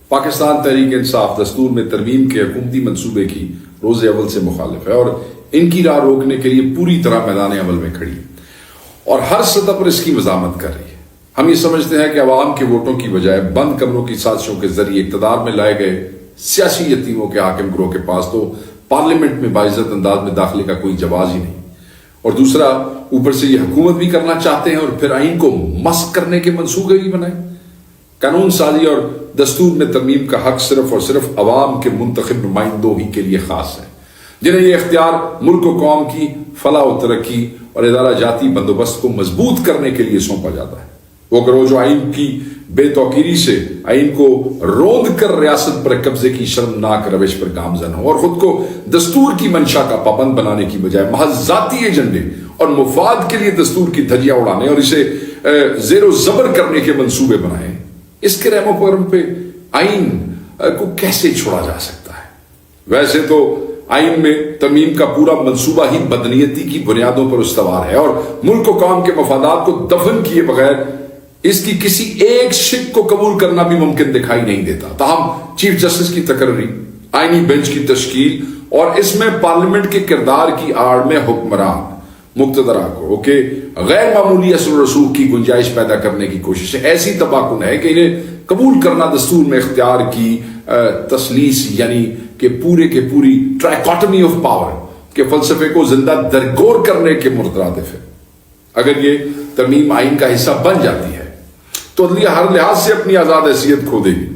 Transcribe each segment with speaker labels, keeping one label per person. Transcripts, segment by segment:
Speaker 1: پاکستان تحریک انصاف دستور میں ترمیم کے حکومتی منصوبے کی روز اول سے مخالف ہے اور ان کی راہ روکنے کے لیے پوری طرح میدان عمل میں کھڑی ہے اور ہر سطح پر اس کی مزاحمت کر رہی ہے۔ ہم یہ سمجھتے ہیں کہ عوام کے ووٹوں کی بجائے بند کمروں کی سازشوں کے ذریعے اقتدار میں لائے گئے سیاسی یتیموں کے حاکم گروہ کے پاس تو پارلیمنٹ میں باعزت انداز میں داخلے کا کوئی جواز ہی نہیں، اور دوسرا اوپر سے یہ حکومت بھی کرنا چاہتے ہیں اور پھر آئین کو مسخ کرنے کے منصوبے بھی بنائیں۔ قانون سازی اور دستور میں ترمیم کا حق صرف اور صرف عوام کے منتخب نمائندوں ہی کے لیے خاص ہے، جنہیں یہ اختیار ملک و قوم کی فلاح و ترقی اور ادارہ جاتی بندوبست کو مضبوط کرنے کے لیے سونپا جاتا ہے۔ وہ گروہ جو آئین کی بے توقیری سے آئین کو روند کر ریاست پر قبضے کی شرمناک روش پر گامزن ہو اور خود کو دستور کی منشا کا پابند بنانے کی بجائے محض ذاتی ایجنڈے اور مفاد کے لیے دستور کی دھجیاں اڑانے اور اسے زیر و زبر کرنے کے منصوبے بنائیں، اس کے رحم و کرم پہ آئین کو کیسے چھوڑا جا سکتا ہے؟ ویسے تو آئین میں ترمیم کا پورا منصوبہ ہی بدنیتی کی بنیادوں پر استوار ہے اور ملک و قوم کے مفادات کو دفن کیے بغیر اس کی کسی ایک شق کو قبول کرنا بھی ممکن دکھائی نہیں دیتا۔ تاہم چیف جسٹس کی تقرری، آئینی بینچ کی تشکیل اور اس میں پارلیمنٹ کے کردار کی آڑ میں حکمران مقتدرہ کو کہ غیر معمولی اثر و رسوخ کی گنجائش پیدا کرنے کی کوشش ایسی تباہ کن ہے کہ انہیں قبول کرنا دستور میں اختیار کی تسلیس یعنی کہ پورے کے پوری ٹرائیکاٹمی آف پاور کے فلسفے کو زندہ درگور کرنے کے مترادف ہے۔ اگر یہ ترمیم آئین کا حصہ بن جاتی ہے تو عدلیہ ہر لحاظ سے اپنی آزاد حیثیت کھو دے گی۔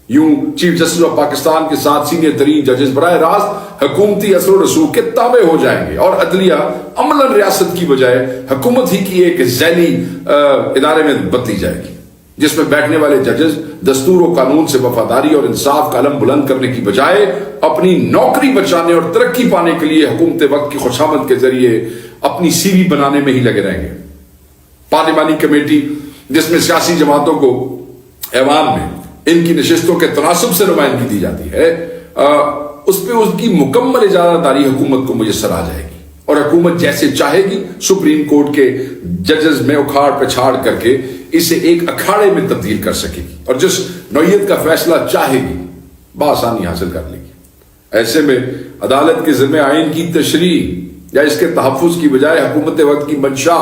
Speaker 1: یوں چیف جسٹس آف پاکستان کے ساتھ سینئر ترین ججز براہ راست حکومتی اثر و رسوخ کے تابع ہو جائیں گے اور عدلیہ عملاً ریاست کی بجائے حکومت ہی کی ایک ذیلی ادارے میں بدلی جائے گی، جس میں بیٹھنے والے ججز دستور و قانون سے وفاداری اور انصاف کا علم بلند کرنے کی بجائے اپنی نوکری بچانے اور ترقی پانے کے لیے حکومت وقت کی خوشامد کے ذریعے اپنی سی وی بنانے میں ہی لگے رہیں گے۔ پارلیمانی کمیٹی جس میں سیاسی جماعتوں کو ایوان میں ان کی نشستوں کے تناسب سے نمائندگی دی جاتی ہے، اس پہ اس کی مکمل اجازت داری حکومت کو میسر آ جائے گی اور حکومت جیسے چاہے گی سپریم کورٹ کے ججز میں اکھاڑ پچھاڑ کر کے اسے ایک اکھاڑے میں تبدیل کر سکے گی اور جس نوعیت کا فیصلہ چاہے گی بآسانی حاصل کر لے گی۔ ایسے میں عدالت کے ذمہ آئین کی تشریح یا اس کے تحفظ کی بجائے حکومت وقت کی منشا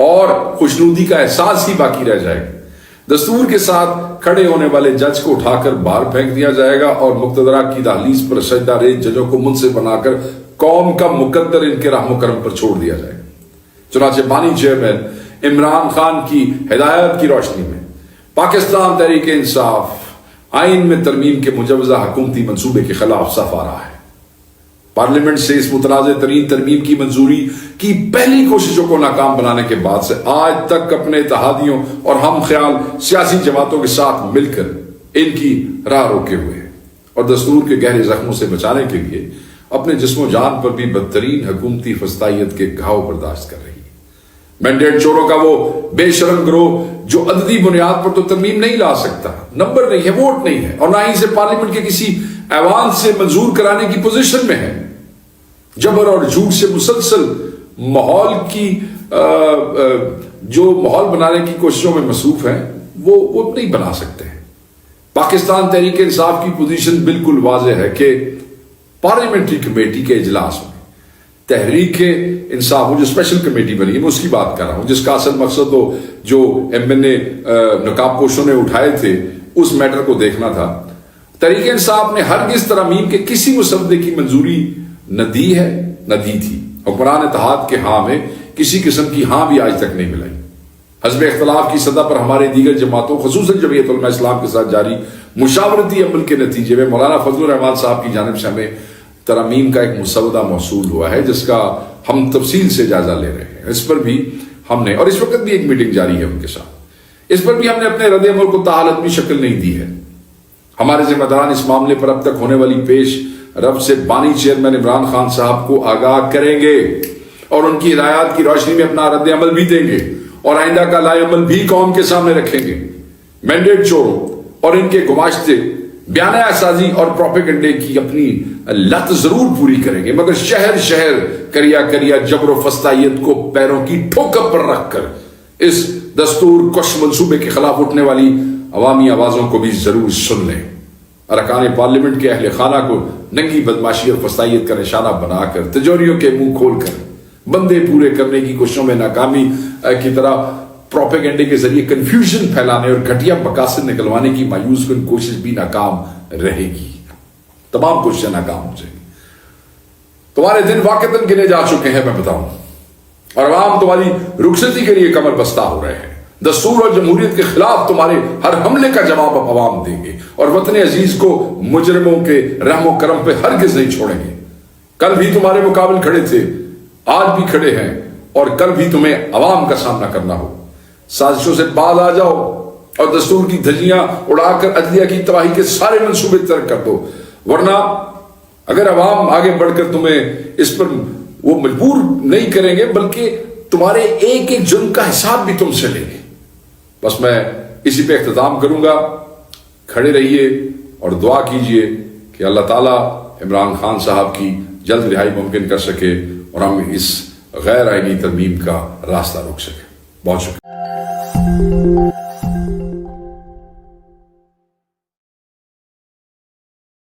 Speaker 1: اور خوشنودی کا احساس ہی باقی رہ جائے گا۔ دستور کے ساتھ کھڑے ہونے والے جج کو اٹھا کر باہر پھینک دیا جائے گا اور مقتدرہ کی دہلیز پر سجدہ ریز ججوں کو منصف بنا کر قوم کا مقدر ان کے رحم و کرم پر چھوڑ دیا جائے گا۔ چنانچہ بانی چیئرمین عمران خان کی ہدایت کی روشنی میں پاکستان تحریک انصاف آئین میں ترمیم کے مجوزہ حکومتی منصوبے کے خلاف صف آ رہا ہے۔ پارلیمنٹ سے اس متنازع ترین ترمیم کی منظوری کی پہلی کوششوں کو ناکام بنانے کے بعد سے آج تک اپنے اتحادیوں اور ہم خیال سیاسی جماعتوں کے ساتھ مل کر ان کی راہ روکے ہوئے ہیں اور دستور کے گہرے زخموں سے بچانے کے لیے اپنے جسم و جان پر بھی بدترین حکومتی فسطائیت کے گھاؤ برداشت کر رہی ہے۔ مینڈیٹ چوروں کا وہ بے شرم گروہ جو عددی بنیاد پر تو ترمیم نہیں لا سکتا، نمبر نہیں ہے، ووٹ نہیں ہے اور نہ ہی اسے پارلیمنٹ کے کسی ایوان سے منظور کرانے کی پوزیشن میں ہے، جبر اور جھوٹ سے مسلسل ماحول کی جو ماحول بنانے کی کوششوں میں مصروف ہیں وہ نہیں بنا سکتے ہیں۔ پاکستان تحریک انصاف کی پوزیشن بالکل واضح ہے کہ پارلیمنٹری کمیٹی کے اجلاس میں تحریک انصاف جو اسپیشل کمیٹی بنی ہے میں اس کی بات کر رہا ہوں، جس کا اصل مقصد تو جو نقاب پوشوں نے اٹھائے تھے اس میٹر کو دیکھنا تھا۔ تحریک انصاف نے ہرگز ترامیم کے کسی مسودے کی منظوری نہ دی ہے نہ دی تھی۔ حکمران اتحاد کے ہاں میں کسی قسم کی ہاں بھی آج تک نہیں ملائی۔ حزب اختلاف کی سطح پر ہمارے دیگر جماعتوں خصوصاً جمعیت علماء اسلام کے ساتھ جاری مشاورتی عمل کے نتیجے میں مولانا فضل الرحمان صاحب کی جانب سے ہمیں ترامیم کا ایک مسودہ موصول ہوا ہے جس کا ہم تفصیل سے جائزہ لے رہے ہیں۔ اس پر بھی ہم نے اور اس وقت بھی ایک میٹنگ جاری ہے ان کے ساتھ، اس پر بھی ہم نے اپنے رد عمل کو تاحالتمی شکل نہیں دی ہے۔ ہمارے ذمہ داران اس معاملے پر اب تک ہونے والی پیش رفت سے بانی چیئرمین عمران خان صاحب کو آگاہ کریں گے اور ان کی ہدایات کی روشنی میں اپنا رد عمل بھی دیں گے اور آئندہ کا لائے عمل بھی قوم کے سامنے رکھیں گے۔ مینڈیٹ چوروں اور ان کے گماشتے بیانیہ سازی اور پروپیگنڈے کی اپنی لت ضرور پوری کریں گے، مگر شہر شہر کریا کریا جبر و فسطائیت کو پیروں کی ٹھوکر پر رکھ کر اس دستور کش منصوبے کے خلاف اٹھنے والی عوامی آوازوں کو بھی ضرور سن لیں۔ ارکان پارلیمنٹ کے اہل خانہ کو ننگی بدماشی اور فسائیت کا نشانہ بنا کر تجوریوں کے منہ کھول کر بندے پورے کرنے کی کوششوں میں ناکامی کی طرح پروپیگنڈے کے ذریعے کنفیوژن پھیلانے اور گھٹیا مقاصد نکلوانے کی مایوس کن کوشش بھی ناکام رہے گی. تمام کوششیں ناکام ہو جائیں گی. تمہارے دن واقعتاً گنے جا چکے ہیں میں بتاؤں, اور عوام تمہاری رخصتی کے لیے کمر بستہ ہو رہے ہیں. دستور اور جمہوریت کے خلاف تمہارے ہر حملے کا جواب اب عوام دیں گے, اور وطن عزیز کو مجرموں کے رحم و کرم پہ ہرگز نہیں چھوڑیں گے. کل بھی تمہارے مقابل کھڑے تھے, آج بھی کھڑے ہیں, اور کل بھی تمہیں عوام کا سامنا کرنا ہو. سازشوں سے باز آ جاؤ اور دستور کی دھجیاں اڑا کر عدلیہ کی تباہی کے سارے منصوبے ترک کر دو, ورنہ اگر عوام آگے بڑھ کر تمہیں اس پر وہ مجبور نہیں کریں گے, بلکہ تمہارے ایک ایک جرم کا حساب بھی تم سے لیں گے. بس میں اسی پہ اختتام کروں گا. کھڑے رہیے اور دعا کیجئے کہ اللہ تعالیٰ عمران خان صاحب کی جلد رہائی ممکن کر سکے اور ہم اس غیر آئینی ترمیم کا راستہ روک سکیں. بہت شکریہ.